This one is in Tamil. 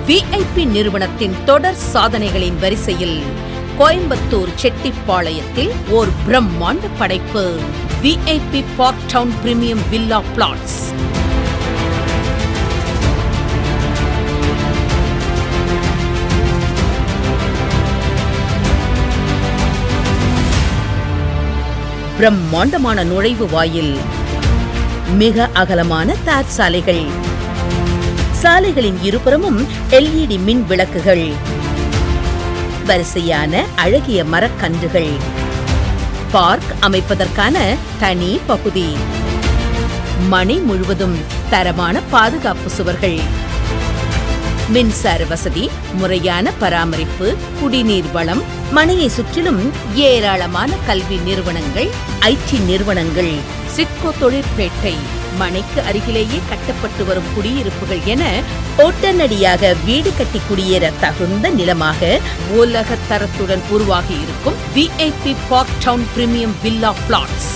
VIP நிறுவனத்தின் தொடர் சாதனைகளின் வரிசையில் கோயம்புத்தூர் செட்டிப்பாளையத்தில் ஓர் பிரம்மாண்ட படைப்பு VIP park town premium villa flats. பிரம்மாண்டமான நுழைவு வாயில், மிக அகலமான தார் சாலைகள், சாலைகளின் இருபுறமும் LED மின் விளக்குகள், வரிசையான அழகிய மரக்கன்றுகள், பார்க் அமைப்பதற்கான தனி பகுதி, மனை முழுவதும் தரமான பாதுகாப்பு சுவர்கள், மின்சார வசதி, முறையான பராமரிப்பு, குடிநீர் வளம், மனையை சுற்றிலும் ஏராளமான கல்வி நிறுவனங்கள், IT நிறுவனங்கள், சிட்கோ தொழிற்பேட்டை, மனைக்கு அருகிலேயே கட்டப்பட்டு வரும் குடியிருப்புகள் என உடனடியாக வீடு கட்டி குடியேற தகுந்த நிலமாக உலக தரத்துடன் உருவாகி இருக்கும் VIP park town premium villa plots.